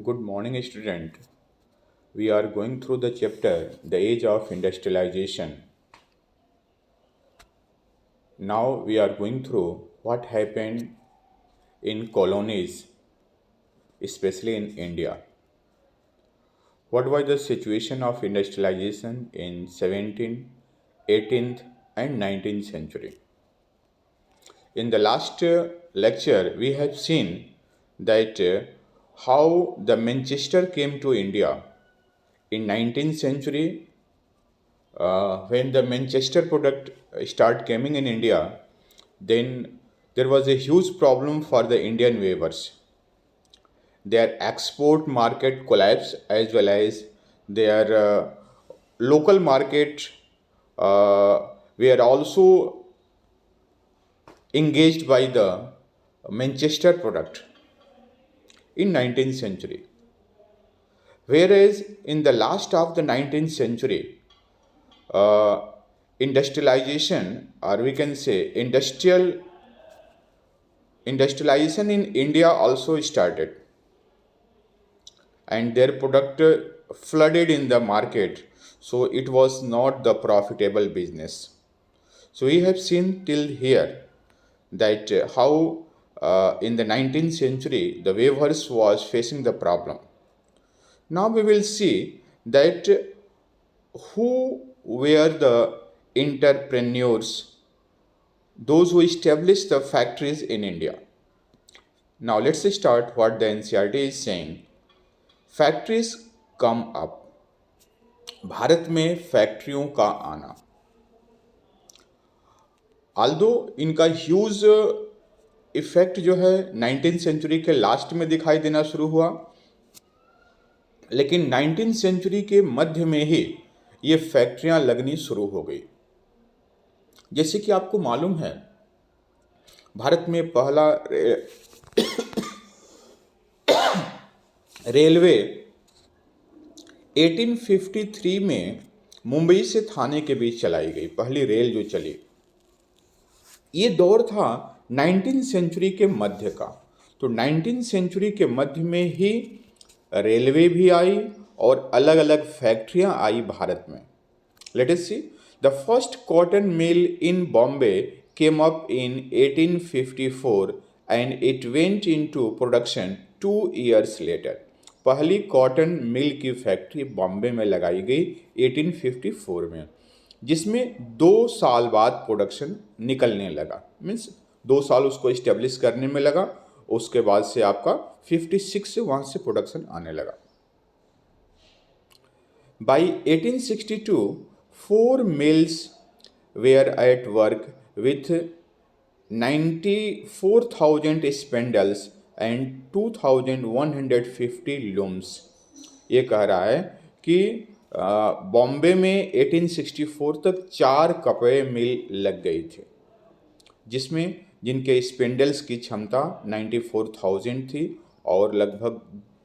Good morning, student. We are going through the chapter The Age of Industrialization. Now we are going through what happened in colonies, especially in India. What was the situation of industrialization in 17th, 18th, and 19th century? In the last lecture, we have seen that how the Manchester came to India in 19th century. When the Manchester product start coming in India, then there was a huge problem for the Indian weavers. Their export market collapsed as well as their local market were also engaged by the Manchester product in 19th century. Whereas in the last of the 19th century, uh, industrialization, or we can say industrialization in India also started, and their product flooded in the market, so it was not the profitable business. So we have seen till here that how in the 19th century the weavers was facing the problem. Now we will see that who were the entrepreneurs, those who established the factories in India. Now let's start what the NCRT is saying. Factories come up, Bharat में फैक्ट्रियों का आना, Aldous इनका huge effect जो है 19th century के last में दिखाई देना शुरू हुआ, लेकिन 19th सेंचुरी के मध्य में ही ये फैक्ट्रियां लगनी शुरू हो गई। जैसे कि आपको मालूम है, भारत में पहला रेलवे 1853 में मुंबई से थाने के बीच चलाई गई, पहली रेल जो चली। ये दौर था 19th सेंचुरी के मध्य का। तो 19th सेंचुरी के मध्य में ही रेलवे भी आई और अलग अलग फैक्ट्रियां आई भारत में। Let us see, the first cotton mill in Bombay came up in 1854 and it went into production 2 years later. पहली कॉटन मिल की फैक्ट्री बॉम्बे में लगाई गई 1854 में, जिसमें 2 साल बाद प्रोडक्शन निकलने लगा। मीन्स 2 साल उसको इस्टेब्लिश करने में लगा, उसके बाद से आपका 56 से वहाँ से प्रोडक्शन आने लगा। By 1862 4 mills were at work with 94,000 spindles and 2,150 looms. ये कह रहा है कि बॉम्बे में 1864 तक 4 कपड़े मिल लग गई थी, जिनके स्पेंडल्स की क्षमता 94,000 थी और लगभग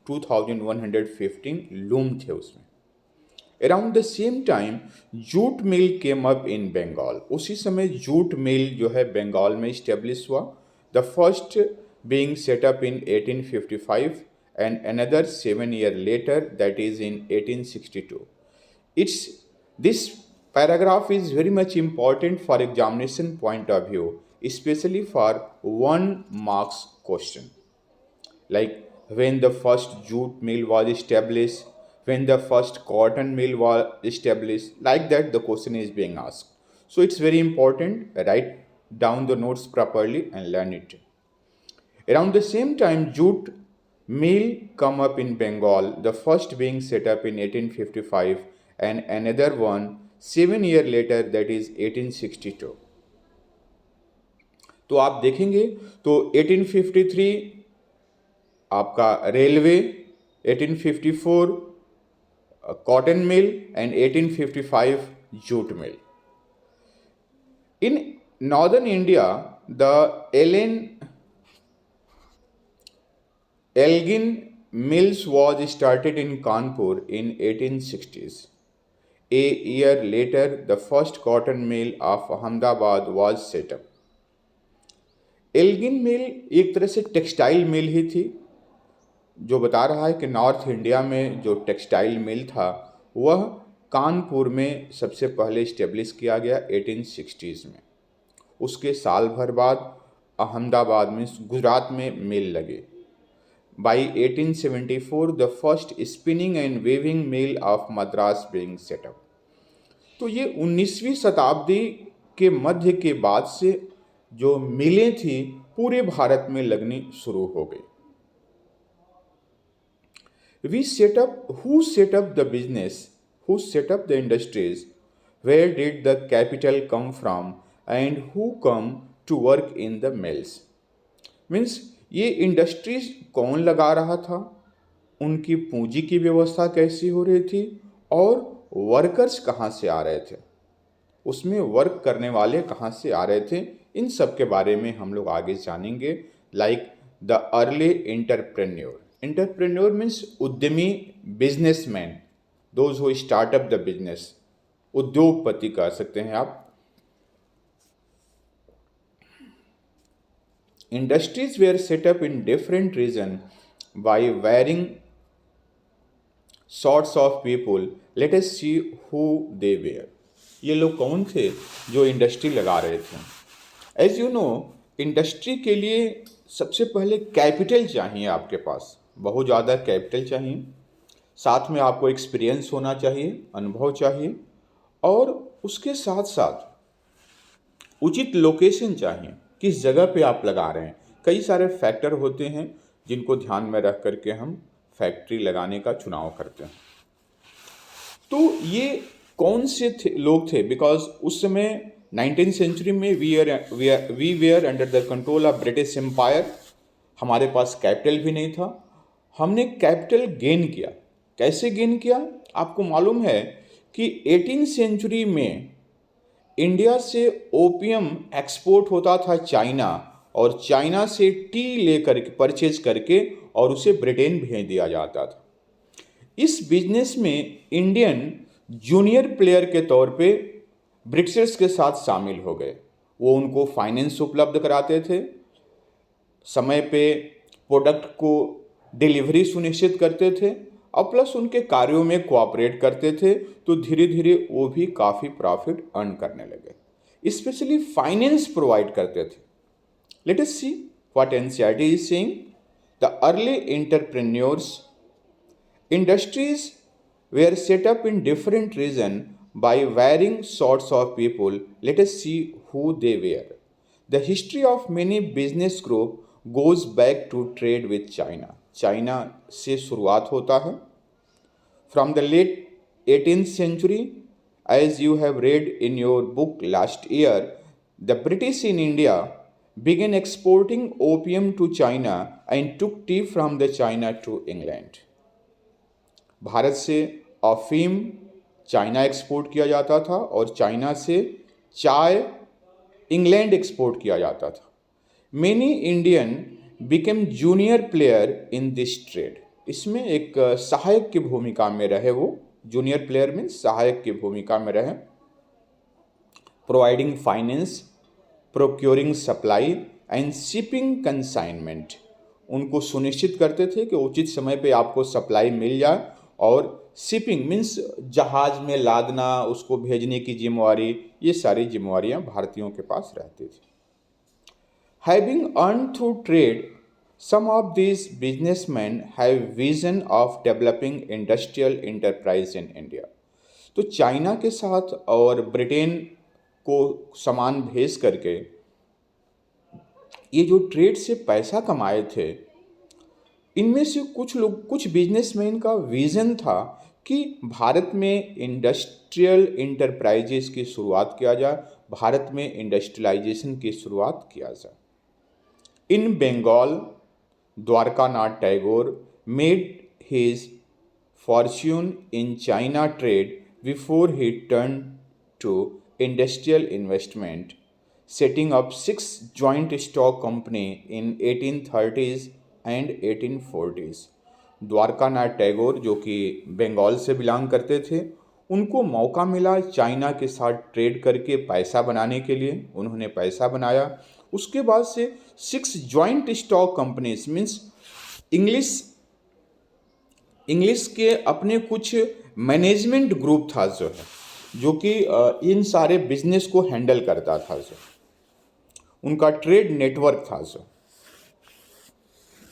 2,115 लूम थे उसमें। Around the same time jute mill came up in Bengal. उसी समय जूट मिल जो है बंगाल में इस्टेब्लिश हुआ। The first being set up in 1855 and another 7 years later, that is in 1862. This paragraph is very much important for examination point of view, especially for 1 marks question, like when the first jute mill was established, when the first cotton mill was established, like that the question is being asked. So it's very important, write down the notes properly and learn it. Around the same time, jute mill come up in Bengal, the first being set up in 1855 and another one 7 years later, that is 1862. तो आप देखेंगे तो 1853 आपका railway, 1854 cotton mill and 1855 jute mill. In northern India the Elgin Mills was started in Kanpur in 1860s. A year later, the first cotton mill of Ahmedabad was set up. Elgin mill एक तरह से textile mill ही थी, जो बता रहा है कि north India में जो टेक्सटाइल मिल था वह कानपुर में सबसे पहले इस्टेब्लिश किया गया 1860s में। उसके साल भर बाद अहमदाबाद में गुजरात में मिल लगे। By 1874 the first spinning and weaving mill of Madras being set up. तो ये 19वीं शताब्दी के मध्य के बाद से जो मिलें थी पूरे भारत में लगनी शुरू हो गई। We set up, who set up the business, who set up the industries, where did the capital come from and who come to work in the mills? Means ये इंडस्ट्रीज कौन लगा रहा था, उनकी पूंजी की व्यवस्था कैसी हो रही थी और वर्कर्स कहाँ से आ रहे थे, उसमें वर्क करने वाले कहाँ से आ रहे थे, इन सब के बारे में हम लोग आगे जानेंगे। Like the early entrepreneur. Entrepreneur means उद्यमी, businessman, those who start up the business, उद्योगपति कह सकते हैं आप। Industries were set up in different region by varying sorts of people. Let us see who they were. ये लोग कौन थे जो इंडस्ट्री लगा रहे थे। एज यू नो, इंडस्ट्री के लिए सबसे पहले कैपिटल चाहिए, आपके पास बहुत ज़्यादा कैपिटल चाहिए, साथ में आपको एक्सपीरियंस होना चाहिए, अनुभव चाहिए, और उसके साथ साथ उचित लोकेशन चाहिए, किस जगह पे आप लगा रहे हैं। कई सारे फैक्टर होते हैं जिनको ध्यान में रख करके हम फैक्ट्री लगाने का चुनाव करते हैं। तो ये कौन से लोग थे, बिकॉज उस समय 19th सेंचुरी में we were under the control of British empire. हमारे पास कैपिटल भी नहीं था, हमने कैपिटल गेन किया। कैसे गेन किया, आपको मालूम है कि 18th सेंचुरी में इंडिया से ओपियम एक्सपोर्ट होता था चाइना, और चाइना से टी लेकर के परचेज करके और उसे ब्रिटेन भेज दिया जाता था। इस बिजनेस में इंडियन जूनियर प्लेयर के तौर पे ब्रिटिशर्स के साथ शामिल हो गए। वो उनको फाइनेंस उपलब्ध कराते थे, समय पे प्रोडक्ट को डिलीवरी सुनिश्चित करते थे, और प्लस उनके कार्यों में कोऑपरेट करते थे। तो धीरे धीरे वो भी काफ़ी प्रॉफिट अर्न करने लगे, स्पेशली फाइनेंस प्रोवाइड करते थे। Late us see what NCERT is saying. The early entrepreneurs industries were set up in different region by varying sorts of people. Let us see who they were. The history of many business group goes back to trade with China. China से शुरुआत होता है। From the late 18th century, as you have read in your book last year, the British in India began exporting opium to China and took tea from the China to England. Bharat से अफीम China export किया जाता था और China से चाय England export किया जाता था। Many Indian became junior player in this trade. इसमें एक सहायक की भूमिका में रहे, वो जूनियर प्लेयर में सहायक की भूमिका में रहे। Providing finance, procuring supply and shipping consignment. उनको सुनिश्चित करते थे कि उचित समय पे आपको सप्लाई मिल जाए, और शिपिंग मीन्स जहाज में लादना, उसको भेजने की जिम्मेवारी, ये सारी जिम्मेवारियां भारतीयों के पास रहती थी। Having earn through trade, some of these businessman have vision of developing industrial enterprise in India. तो चाइना के साथ और ब्रिटेन को सामान भेज करके ये जो ट्रेड से पैसा कमाए थे, इनमें से कुछ बिजनेसमैन का विज़न था कि भारत में इंडस्ट्रियल इंटरप्राइजेस की शुरुआत किया जाए, भारत में इंडस्ट्रियलाइजेशन की शुरुआत किया जाए। In Bengal, Dwarkanath Tagore made his fortune in China trade before he turn to industrial investment, setting up 6 joint stock company in 1830s and 1840s। Dwarkanath Tagore जो कि बंगाल से बिलोंग करते थे, उनको मौका मिला चाइना के साथ ट्रेड करके पैसा बनाने के लिए, उन्होंने पैसा बनाया। उसके बाद से 6 joint stock companies means English English के अपने कुछ मैनेजमेंट ग्रुप था जो कि इन सारे बिजनेस को हैंडल करता था उनका ट्रेड नेटवर्क था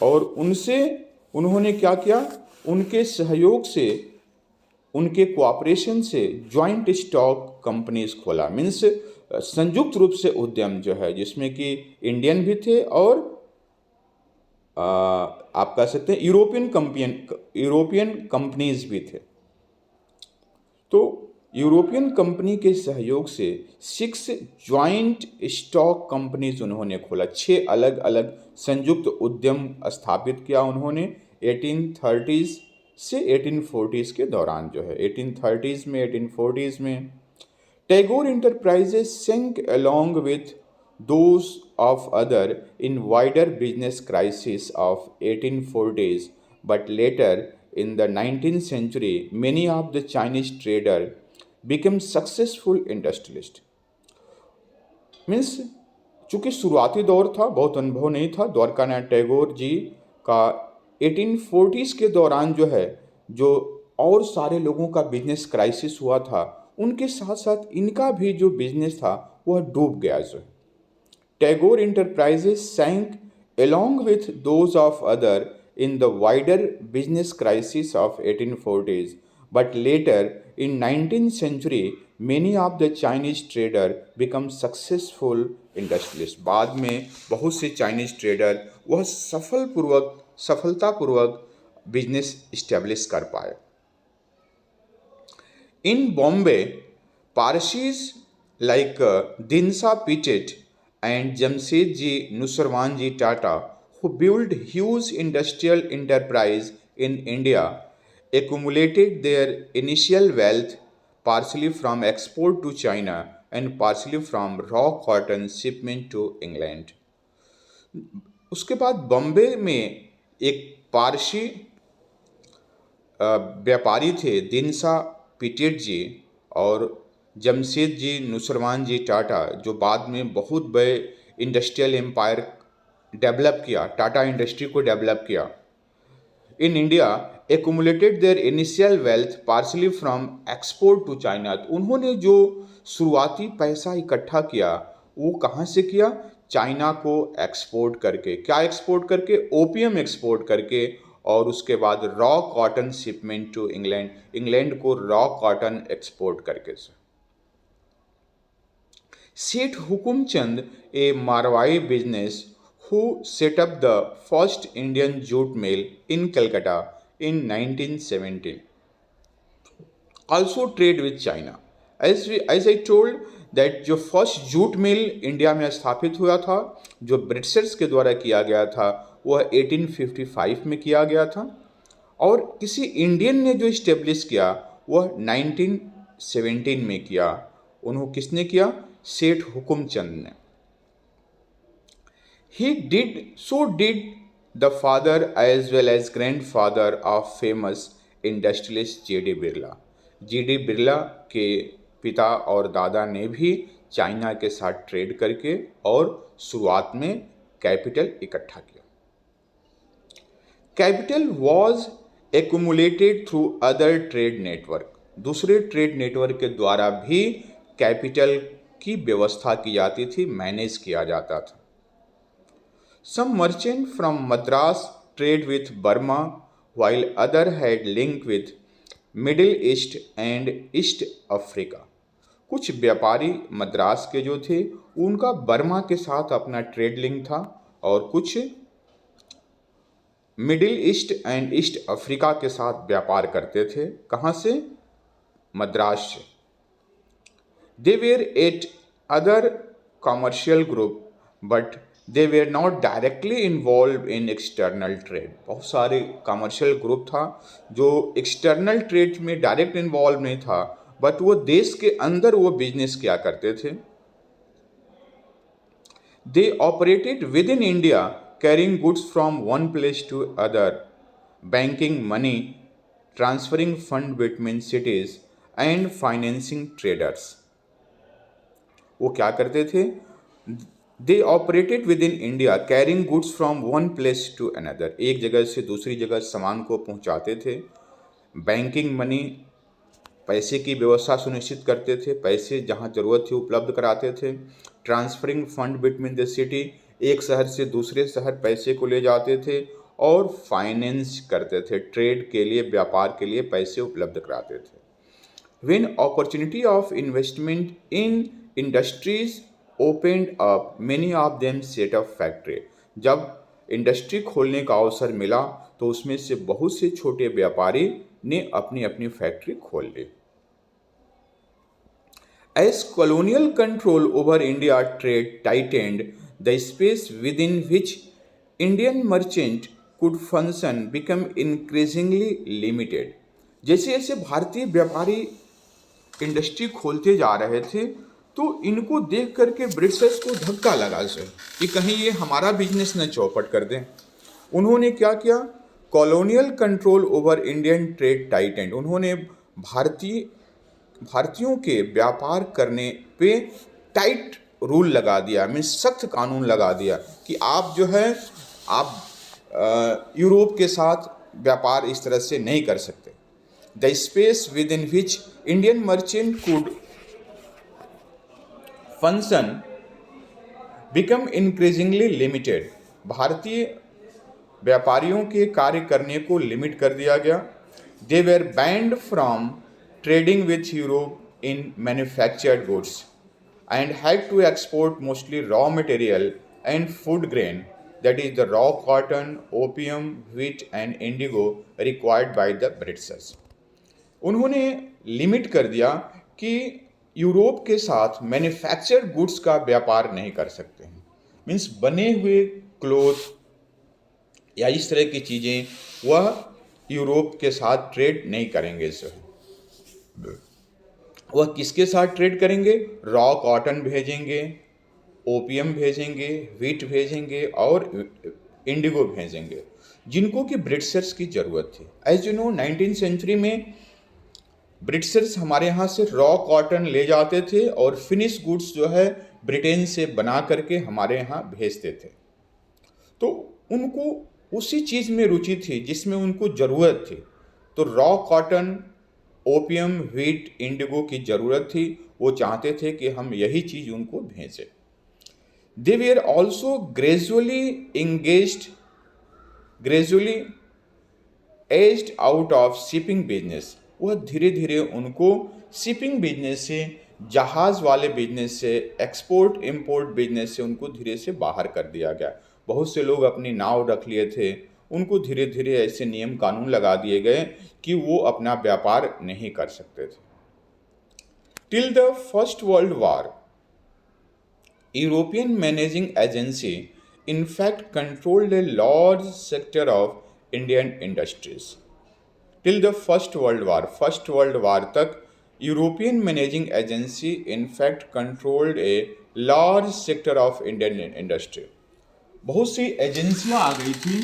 और उनसे उन्होंने क्या किया, उनके सहयोग से, उनके कोऑपरेशन से जॉइंट स्टॉक कंपनीज खोला। मीन्स संयुक्त रूप से उद्यम जो है, जिसमें कि इंडियन भी थे और आप कह सकते हैं यूरोपियन कंपनीज भी थे। तो यूरोपियन कंपनी के सहयोग से 6 ज्वाइंट स्टॉक कंपनीज उन्होंने खोला। 6 अलग अलग संयुक्त उद्यम स्थापित किया उन्होंने 1830s से 1840s के दौरान जो है, 1830s में 1840s में। Tagore enterprises sank along with those of other in wider business crisis of 1840s, but later in the 19th century many of the Chinese trader became successful industrialists। Means चूंकि शुरुआती दौर था, बहुत अनुभव नहीं था द्वारकानाथ टैगोर जी का, 1840s के दौरान जो है, जो और सारे लोगों का बिजनेस क्राइसिस हुआ था, उनके साथ साथ इनका भी जो बिजनेस था वह डूब गया जो है। Tagore enterprises sank along with those of other in the wider business crisis of 1840s, but later in 19th century many of the Chinese trader become successful industrialists। बाद में बहुत से चाइनीज ट्रेडर वह सफलतापूर्वक बिजनेस इस्टेब्लिश कर पाए। In Bombay, Parsis like Dinsa Pichett and Jamshedji Nusarwanji Tata, who built huge industrial enterprise in India, accumulated their initial wealth partially from export to China and partially from raw cotton shipment to England। उसके बाद बॉम्बे में एक पारसी व्यापारी थे दिनसा पिटेट जी और जमशेद जी नुसरवान जी टाटा, जो बाद में बहुत बड़े इंडस्ट्रियल एम्पायर डेवलप किया, टाटा इंडस्ट्री को डेवलप किया। In India accumulated their initial wealth partly from export to China. उन्होंने जो शुरुआती पैसा इकट्ठा किया वो कहाँ से किया? चाइना को एक्सपोर्ट करके। क्या एक्सपोर्ट करके? ओपियम एक्सपोर्ट करके, और उसके बाद raw cotton shipment to England, England को रॉ कॉटन एक्सपोर्ट करके। Seth Hukumchand a Marwari business who set up the first Indian jute mill in Calcutta in 1917, also trade with China। as I told that जो first jute mill India में स्थापित हुआ था, जो Britishers के द्वारा किया गया था, वह 1855 में किया गया था, और किसी इंडियन ने जो इस्टेब्लिश किया वह 1917 में किया। उन्होंने किसने किया? सेठ हुकुमचंद ने। So did the father as well as grandfather of famous industrialist J.D. Birla. J.D. Birla के पिता और दादा ने भी चाइना के साथ ट्रेड करके और शुरुआत में कैपिटल इकट्ठा किया। Capital was accumulated through other trade network. दूसरे ट्रेड नेटवर्क के द्वारा भी कैपिटल की व्यवस्था की जाती थी, मैनेज किया जाता था। Some merchant from Madras trade with Burma, while other had link with Middle East and East Africa। कुछ व्यापारी मद्रास के जो थे उनका बर्मा के साथ अपना ट्रेड लिंक था, और कुछ middle east and east Africa के साथ व्यापार करते थे। कहाँ से? मद्रास से। They were at other commercial group, but they were not directly involved in external trade। बहुत सारे कमर्शियल ग्रुप था जो एक्सटर्नल ट्रेड में डायरेक्ट इन्वॉल्व नहीं था, बट वो देश के अंदर वो बिजनेस किया करते थे। They operated within India, carrying goods from one place to other, banking money, transferring fund between cities and financing traders। वो क्या करते थे? They operated within India, carrying goods from one place to another। एक जगह से दूसरी जगह सामान को पहुंचाते थे बैंकिंग मनी, पैसे की व्यवस्था सुनिश्चित करते थे, पैसे जहाँ ज़रूरत थी उपलब्ध कराते थे। Transferring fund between the city, एक शहर से दूसरे शहर पैसे को ले जाते थे। और फाइनेंस करते थे, ट्रेड के लिए, व्यापार के लिए पैसे उपलब्ध कराते थे। When opportunity of investment in industries opened up, many of them set up factory. जब इंडस्ट्री खोलने का अवसर मिला तो उसमें से बहुत से छोटे व्यापारी ने अपनी अपनी फैक्ट्री खोल ली। As colonial control over India trade tightened, the space within which Indian merchant could function became increasingly limited. जैसे जैसे भारतीय व्यापारी इंडस्ट्री खोलते जा रहे थे तो इनको देख करके ब्रिटिशर्स को धक्का लगा सर कि कहीं ये हमारा बिजनेस न चौपट कर दें। उन्होंने क्या किया? Colonial control over Indian trade tightened. उन्होंने भारतीयों के व्यापार करने पे टाइट रूल लगा दिया, मीन्स सख्त कानून लगा दिया कि आप जो है आप यूरोप के साथ व्यापार इस तरह से नहीं कर सकते। The space within which Indian merchant could function become increasingly limited. भारतीय व्यापारियों के कार्य करने को लिमिट कर दिया गया। They were banned from trading with Europe in manufactured goods and had to export mostly raw material and food grain, that is the raw cotton, opium, wheat and indigo required by the Britishers. उन्होंने limit कर दिया कि Europe के साथ manufactured goods का व्यापार नहीं कर सकते हैं, मीन्स बने हुए क्लोथ या इस तरह की चीज़ें वह यूरोप के साथ ट्रेड नहीं करेंगे सर। वह किसके साथ ट्रेड करेंगे? रॉ कॉटन भेजेंगे, ओपियम भेजेंगे, व्हीट भेजेंगे और इंडिगो भेजेंगे, जिनको कि ब्रिटिशर्स की ज़रूरत थी। एज यू नो 19वीं सेंचुरी में ब्रिटिशर्स हमारे यहाँ से रॉ कॉटन ले जाते थे और फिनिश गुड्स जो है ब्रिटेन से बना करके हमारे यहाँ भेजते थे। तो उनको उसी चीज़ में रुचि थी जिसमें उनको ज़रूरत थी। तो raw cotton, opium, wheat, Indigo की ज़रूरत थी। वो चाहते थे कि हम यही चीज़ उनको भेजें। They were also gradually edged out of shipping business. वह धीरे धीरे उनको शिपिंग बिजनेस से, जहाज़ वाले बिजनेस से, एक्सपोर्ट इंपोर्ट बिजनेस से उनको धीरे से बाहर कर दिया गया। बहुत से लोग अपनी नाव रख लिए थे, उनको धीरे धीरे ऐसे नियम कानून लगा दिए गए कि वो अपना व्यापार नहीं कर सकते थे। Till the First World War, European managing agency in fact controlled a large sector of Indian industries. Till the First World War तक European managing agency in fact controlled a large sector of Indian industry. बहुत सी एजेंसियां आ गई थी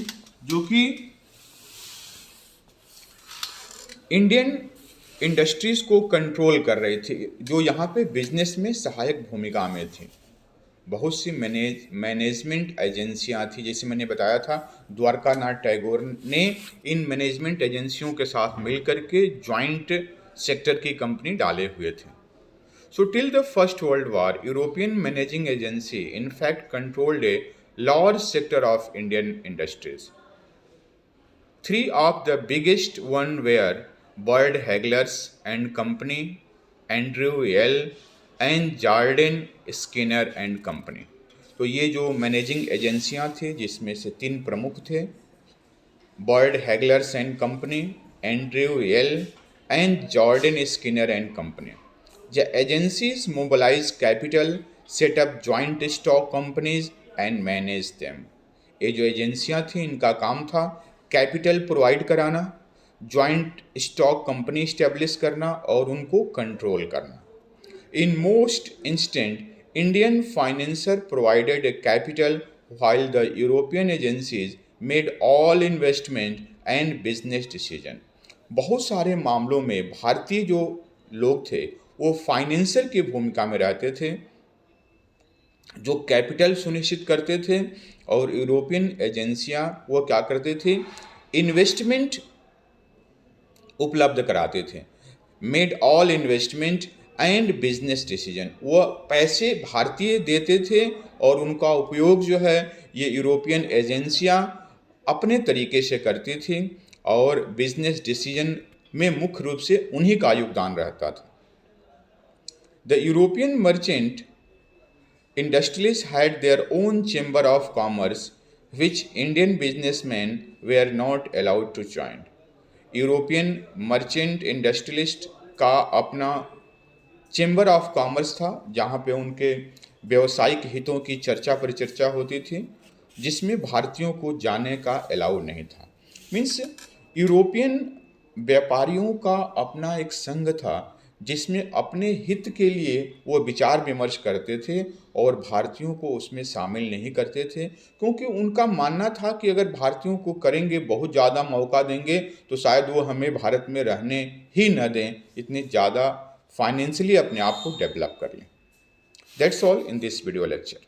जो कि Indian industries को control कर रही थी, जो यहाँ पे बिजनेस में सहायक भूमिका में थी। बहुत सी मैनेजमेंट एजेंसियां थी, जैसे मैंने बताया था द्वारकानाथ टैगोर ने इन मैनेजमेंट एजेंसियों के साथ मिलकर के जॉइंट सेक्टर की कंपनी डाले हुए थे। So till the First World War European managing agency in fact controlled a large sector of Indian industries. Three of the biggest one were Bird Heilgers and company, Andrew Yule and Jardine Skinner and company. तो ये जो managing एजेंसियां थी जिसमें से तीन प्रमुख थे, Bird Heilgers and company, Andrew Yule and Jardine Skinner and company. The agencies mobilise capital, set up joint stock companies and manage them. ये जो एजेंसियां थी इनका काम था कैपिटल प्रोवाइड कराना, जॉइंट स्टॉक कंपनी इस्टेब्लिश करना और उनको कंट्रोल करना। In most instances, Indian financiers provided a capital while the European agencies made all investment and business decision. बहुत सारे मामलों में भारतीय जो लोग थे वो फाइनेंसर की भूमिका में रहते थे, जो कैपिटल सुनिश्चित करते थे, और यूरोपियन एजेंसियां वो क्या करते थे, इन्वेस्टमेंट उपलब्ध कराते थे। Made all investment and business decision, वो पैसे भारतीय देते थे और उनका उपयोग जो है ये यूरोपियन एजेंसियां अपने तरीके से करती थी और बिजनेस डिसीजन में मुख्य रूप से उन्हीं का योगदान रहता था। The European merchant industrialists had their own chamber of commerce which Indian businessmen were not allowed to join. European merchant industrialist का अपना चेंबर ऑफ कॉमर्स था जहाँ पे उनके व्यवसायिक हितों की चर्चा परिचर्चा होती थी, जिसमें भारतीयों को जाने का अलाउ नहीं था। मीन्स यूरोपियन व्यापारियों का अपना एक संघ था जिसमें अपने हित के लिए वो विचार विमर्श करते थे और भारतीयों को उसमें शामिल नहीं करते थे, क्योंकि उनका मानना था कि अगर भारतीयों को करेंगे, बहुत ज़्यादा मौका देंगे तो शायद वो हमें भारत में रहने ही न दें, इतने ज़्यादा फाइनेंशियली अपने आप को डेवलप कर लें। That's all in this video lecture.